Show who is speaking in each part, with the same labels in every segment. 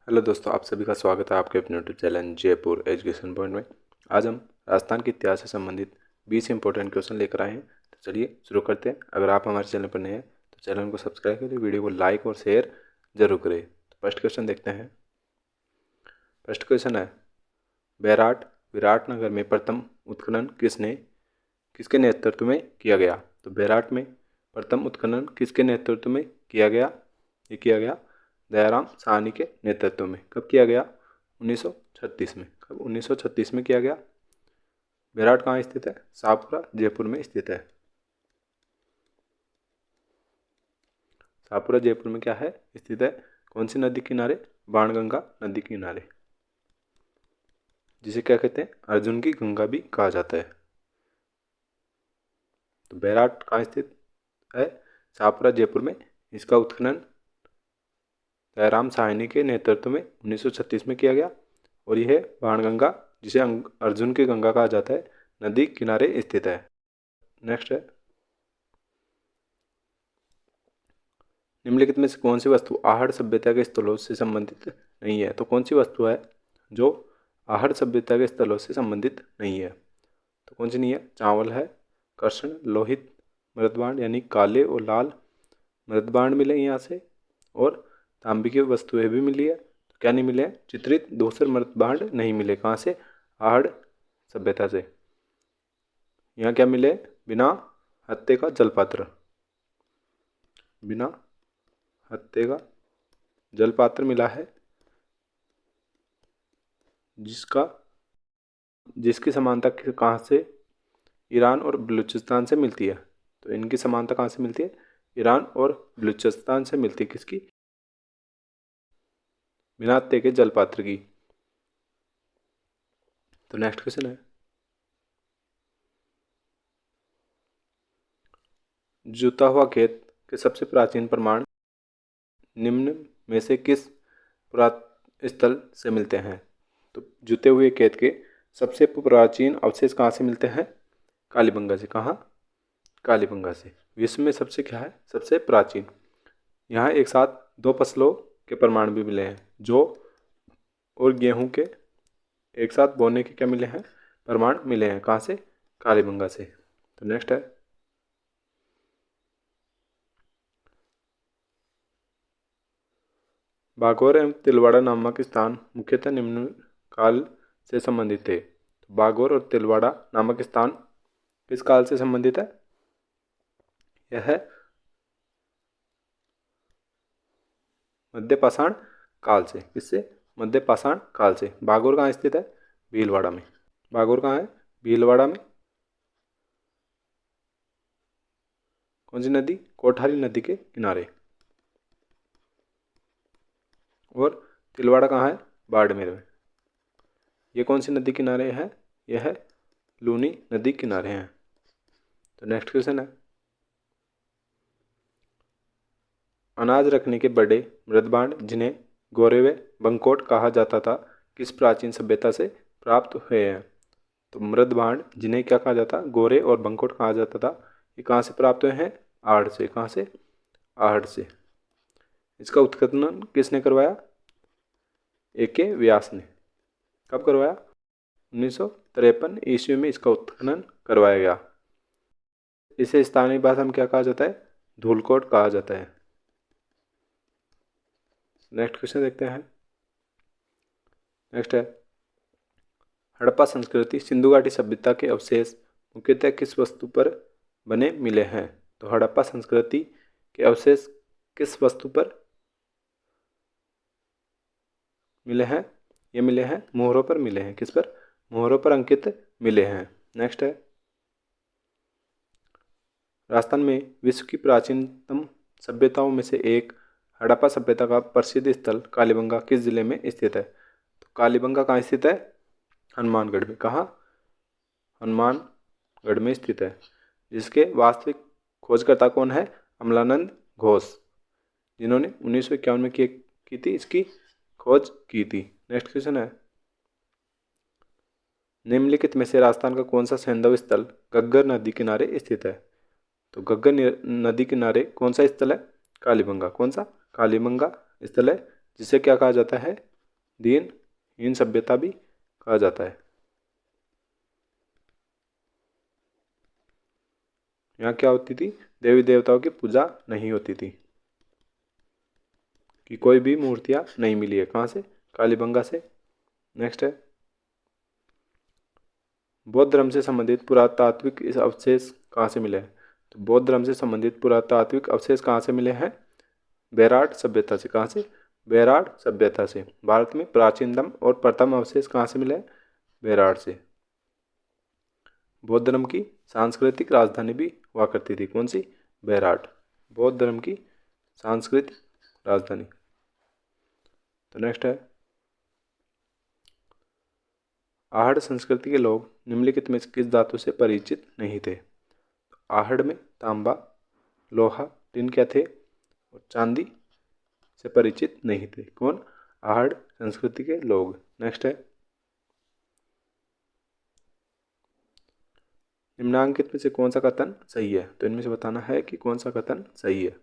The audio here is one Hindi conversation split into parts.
Speaker 1: हेलो दोस्तों, आप सभी का स्वागत है आपके अपने YouTube channel Jaipur education point में। आज हम राजस्थान के इतिहास से संबंधित 20 इंपॉर्टेंट क्वेश्चन लेकर आए हैं। तो चलिए शुरू करते हैं। अगर आप हमारे चैनल पर नए हैं तो चैनल को सब्सक्राइब करें, वीडियो को लाइक और शेयर जरूर करें। तो फर्स्ट क्वेश्चन देखते हैं। फर्स्ट क्वेश्चन है, विराटनगर में प्रथम उत्खनन किसके नेतृत्व में किया गया? तो बैराट में प्रथम उत्खनन किसके नेतृत्व में किया गया? ये किया गया दयाराम साहनी के नेतृत्व में। कब किया गया? 1936 में। कब? 1936 में किया गया। बैराट कहाँ स्थित है? शाहपुरा जयपुर में स्थित है। शाहपुरा जयपुर में क्या है स्थित है? कौन सी नदी किनारे? बाणगंगा नदी किनारे, जिसे क्या कहते हैं? अर्जुन की गंगा भी कहा जाता है। तो बैराट कहाँ स्थित है? शाहपुरा जयपुर में। इसका उत्खनन दयाराम साहनी के नेतृत्व में 1936 में किया गया और यह बाणगंगा, जिसे अर्जुन की गंगा कहा जाता है, नदी किनारे स्थित है। नेक्स्ट है, निम्नलिखित में से कौन सी वस्तु आहड़ सभ्यता के स्थलों से संबंधित नहीं है? तो कौन सी वस्तु है जो आहड़ सभ्यता के स्थलों से संबंधित नहीं है? तो कौन सी नहीं है? चावल है, कृष्ण, लोहित मृदबांड यानी काले और लाल मृदबांड मिले यहाँ से, और तांबे की वस्तुएं भी मिली है। तो क्या नहीं मिले? चित्रित दूसरे मृदबांड नहीं मिले। कहाँ से? आहड़ सभ्यता से। यहाँ क्या मिले? बिना हत्थे का जलपात्र, बिना हत्थे का जलपात्र मिला है, जिसकी समानता कहाँ से? ईरान और बलूचिस्तान से मिलती है। तो इनकी समानता कहाँ से मिलती है? ईरान और बलूचिस्तान से मिलती है। किसकी? बिना हत्थे के जलपात्र की। तो नेक्स्ट क्वेश्चन है, जुता हुआ खेत के सबसे प्राचीन प्रमाण निम्न में से किस पुरातन स्थल से मिलते हैं? तो जुते हुए खेत के सबसे प्राचीन अवशेष कहाँ से मिलते हैं? कालीबंगा से। कहाँ? कालीबंगा से। विश्व में सबसे क्या है? सबसे प्राचीन। यहाँ एक साथ दो फसलों के प्रमाण भी मिले हैं। जौ और गेहूं के एक साथ बोने के क्या मिले हैं? प्रमाण मिले हैं। कहाँ से? कालीबंगा से। तो नेक्स्ट है, बागौर एवं तिलवाड़ा नामक स्थान मुख्यतः निम्न काल से संबंधित थे। तो बागौर और तिलवाड़ा नामक स्थान किस काल से संबंधित है? यह है मध्य पाषाण काल से। किससे? मध्य पाषाण काल से। बागौर कहाँ स्थित है? भीलवाड़ा में। बागौर कहाँ है? भीलवाड़ा में। कौन सी नदी? कोठारी नदी के किनारे। और तिलवाड़ा कहाँ है? बाड़मेर में। ये कौन सी नदी किनारे है? यह है लूनी नदी किनारे हैं। तो नेक्स्ट क्वेश्चन है, अनाज रखने के बड़े मृदबांड जिन्हें गोरे व बंकोट कहा जाता था, किस प्राचीन सभ्यता से प्राप्त हुए हैं? तो मृदबांड जिन्हें क्या कहा जाता? गोरे और बंकोट कहा जाता था। ये कहाँ से प्राप्त हुए हैं? आहड़ से। कहाँ से? आहड़ से। इसका उत्खनन किसने करवाया? A.K. व्यास ने। कब करवाया? 1953 ईस्वी में इसका उत्खनन करवाया गया। इसे स्थानीय भाषा में क्या कहा जाता है? धूलकोट कहा जाता है। नेक्स्ट क्वेश्चन देखते हैं। नेक्स्ट है, हड़प्पा संस्कृति सिंधु घाटी सभ्यता के अवशेष मुख्यतः किस वस्तु पर बने मिले हैं? तो हड़प्पा संस्कृति के अवशेष किस वस्तु पर मिले हैं? ये मिले हैं मोहरों पर मिले हैं। किस पर? मोहरों पर अंकित मिले हैं। नेक्स्ट है, राजस्थान में विश्व की प्राचीनतम सभ्यताओं में से एक हड़प्पा सभ्यता का प्रसिद्ध स्थल कालीबंगा किस जिले में स्थित है? तो कालीबंगा कहाँ स्थित है? हनुमानगढ़ में। कहाँ? हनुमानगढ़ में स्थित है। जिसके वास्तविक खोजकर्ता कौन है? अमलानंद घोष, जिन्होंने 1951 में की थी इसकी खोज की थी। नेक्स्ट क्वेश्चन है, निम्नलिखित में से राजस्थान का कौन सा सैंधव स्थल घग्गर नदी किनारे स्थित है? तो घग्गर नदी किनारे कौन सा स्थल है? कालीबंगा। कौन सा? कालीबंगा स्थल है, जिसे क्या कहा जाता है? दीनहीन सभ्यता भी कहा जाता है। यहाँ क्या होती थी, देवी देवताओं की पूजा नहीं होती थी, कि कोई भी मूर्तियाँ नहीं मिली है। कहाँ से, कालीबंगा से। नेक्स्ट है, बौद्ध धर्म से संबंधित पुरातात्विक अवशेष कहाँ से मिले हैं। तो बौद्ध धर्म से संबंधित पुरातात्विक अवशेष कहाँ से मिले हैं, बेराट सभ्यता से। कहाँ से, बेराट सभ्यता से। भारत में प्राचीनतम और प्रथम अवशेष कहाँ से मिले हैं, बेराट से। बौद्ध धर्म की सांस्कृतिक राजधानी भी हुआ करती थी, कौन सी, बेराट, बौद्ध धर्म की सांस्कृतिक राजधानी। तो नेक्स्ट है, आहड़ संस्कृति के लोग निम्नलिखित में किस धातु से परिचित नहीं थे। आहड़ में तांबा, लोहा, टिन क्या थे, और चांदी से परिचित नहीं थे। कौन, आहड़ संस्कृति के लोग। नेक्स्ट है, निम्नांकित में से कौन सा कथन सही है। तो इनमें से बताना है कि कौन सा कथन सही है।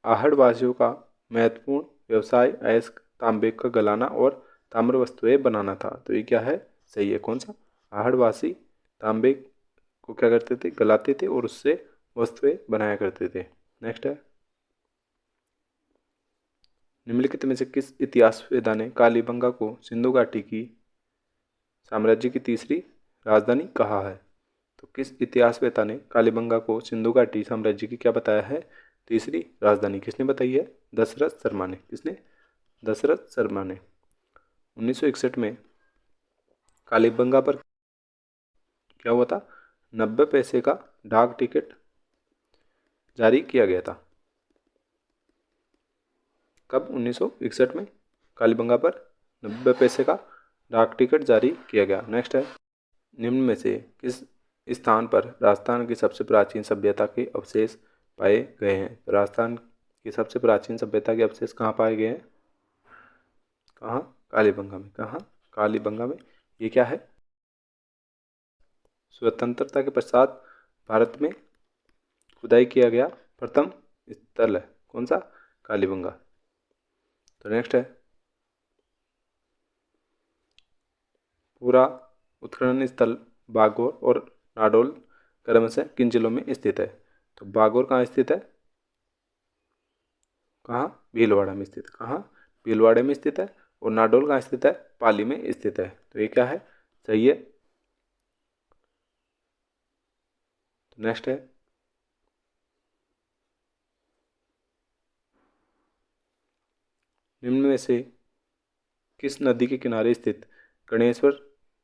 Speaker 1: आहड़ वासियों का महत्वपूर्ण व्यवसाय अयस्क, तांबे का गलाना और ताम्र वस्तुएं बनाना था। तो ये क्या है, सही है। कौन सा, आहड़वासी तांबे को क्या करते थे, गलाते थे और उससे वस्तुएं बनाया करते थे। नेक्स्ट है, निम्नलिखित में से किस इतिहासवेदा ने कालीबंगा को सिंधु घाटी की साम्राज्य की तीसरी राजधानी कहा है। तो किस इतिहासवेता ने कालीबंगा को सिंधु घाटी साम्राज्य की क्या बताया है, तीसरी राजधानी। किसने बताई है, दशरथ शर्मा ने। किसने, दशरथ शर्मा ने। 1961 में कालीबंगा पर क्या हुआ था, 90 पैसे का डाक टिकट जारी किया गया था। कब, 1961 में कालीबंगा पर 90 पैसे का डाक टिकट जारी किया गया। नेक्स्ट है, निम्न में से किस स्थान पर राजस्थान की सबसे प्राचीन सभ्यता के अवशेष पाए गए हैं। तो राजस्थान की सबसे प्राचीन सभ्यता के अवशेष कहाँ पाए गए हैं, कहाँ, कालीबंगा में। कहाँ, कालीबंगा में। ये क्या है, स्वतंत्रता के पश्चात भारत में खुदाई किया गया प्रथम स्थल है। कौन सा, कालीबंगा। तो नेक्स्ट है, पूरा उत्खनन स्थल बागोर और नाडोल क्रमशः किन जिलों में स्थित है। तो बागोर कहाँ स्थित है, कहाँ, भीलवाड़ा में स्थित है। कहाँ, भीलवाड़े में स्थित है। और नाडोल कहाँ स्थित है, पाली में स्थित है। तो ये क्या है, सही है। तो नेक्स्ट है, निम्न में से किस नदी के किनारे स्थित गणेश्वर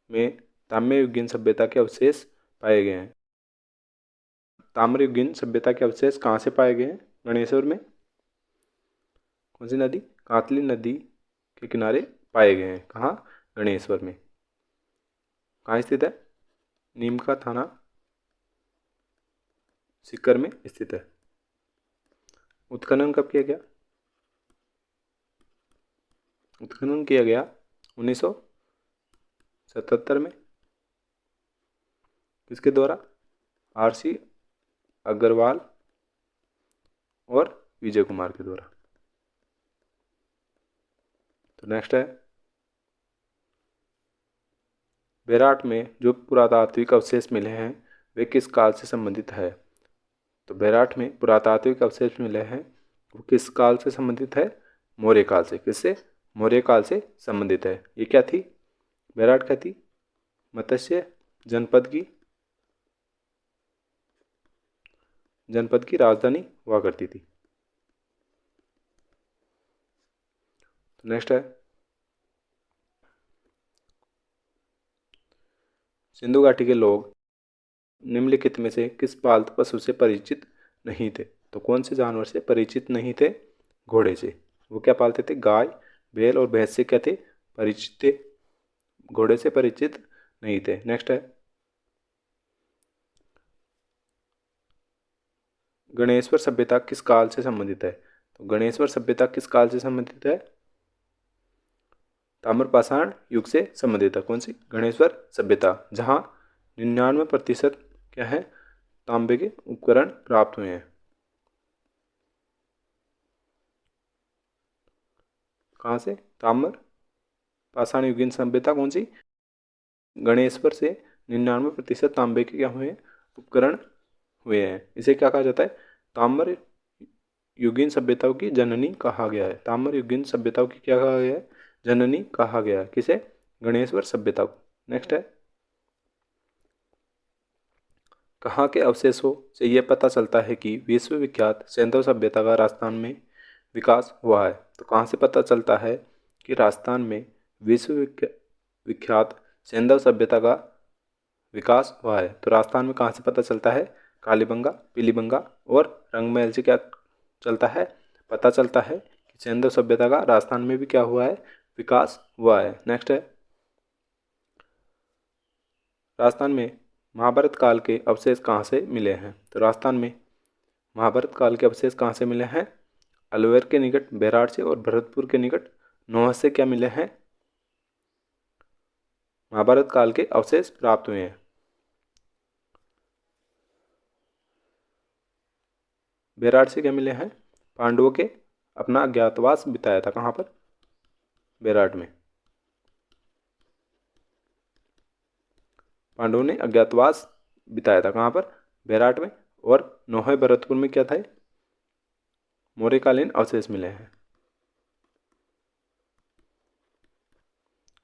Speaker 1: में ताम्रयुगीन सभ्यता के अवशेष पाए गए हैं। ताम्रयुगीन सभ्यता के अवशेष कहाँ से पाए गए हैं, गणेश्वर में। कौन सी नदी, कातली नदी के किनारे पाए गए हैं। कहाँ, गणेश्वर में। कहाँ स्थित है, नीम का थाना सीकर में स्थित है। उत्खनन कब किया गया, उत्खनन किया गया 1977 में। किसके द्वारा, आरसी अग्रवाल और विजय कुमार के द्वारा। तो नेक्स्ट है, बेराट में जो पुरातात्विक अवशेष मिले हैं वे किस काल से संबंधित है। तो बेराट में पुरातात्विक अवशेष मिले हैं वो किस काल से संबंधित है, मौर्य काल से। किससे, मौर्य काल से संबंधित है। ये क्या थी, बेराट क्या थी, मत्स्य जनपद की राजधानी हुआ करती थी। नेक्स्ट है, सिंधु घाटी के लोग निम्नलिखित में से किस पालतू पशु से परिचित नहीं थे। तो कौन से जानवर से परिचित नहीं थे, घोड़े से। वो क्या पालते थे, गाय, बैल और भैंस से क्या थे, परिचित थे, घोड़े से परिचित नहीं थे। नेक्स्ट है, गणेश्वर सभ्यता किस काल से संबंधित है। तो गणेश्वर सभ्यता किस काल से संबंधित है, ताम्रपाषाण युग से संबंधित है। कौन सी, गणेश्वर सभ्यता, जहाँ 99% क्या है, तांबे के उपकरण प्राप्त हुए हैं। कहाँ से? ताम्र पाषाण युगीन सभ्यता कौन सी? गणेश्वर से 99% तांबे के क्या हुए हैं? उपकरण हुए हैं। इसे क्या कहा जाता है? ताम्र युगीन सभ्यताओं की जननी कहा गया है। ताम्र युगीन सभ्यताओं की क्या कहा गया है? जननी कहा गया है। किसे? गणेश्वर सभ्यता को। नेक्स्ट है, कहाँ के अवशेषों से यह पता चलता है कि विश्व विख्यात सैंधव सभ्यता का राजस्थान में विकास हुआ है? तो कहाँ से पता चलता है कि राजस्थान में विश्व विख्यात सैंधव सभ्यता का विकास हुआ है? तो राजस्थान में कहाँ से पता चलता है? कालीबंगा, पीलीबंगा और रंगमहल से क्या चलता है? पता चलता है कि सैंधव सभ्यता का राजस्थान में भी क्या हुआ है? विकास हुआ है। नेक्स्ट है, राजस्थान में महाभारत काल के अवशेष कहाँ से मिले हैं? तो राजस्थान में महाभारत काल के अवशेष कहाँ से मिले हैं? अलवर के निकट बैराड़ से और भरतपुर के निकट नौहस से क्या मिले हैं? महाभारत काल के अवशेष प्राप्त हुए हैं। बैराड़ से क्या मिले हैं? पांडवों के अपना अज्ञातवास बिताया था। कहाँ पर? बैराड़ में। पांडवों ने अज्ञातवास बिताया था। कहाँ पर? बैराड़ में। और नौहे भरतपुर में क्या था? मौर्यकालीन अवशेष मिले हैं।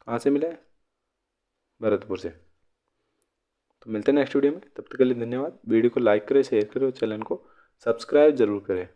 Speaker 1: कहाँ से मिले हैं? भरतपुर से। तो मिलते हैं नेक्स्ट वीडियो में। तब तक के लिए धन्यवाद। वीडियो को लाइक करें, शेयर करें और चैनल को सब्सक्राइब जरूर करें।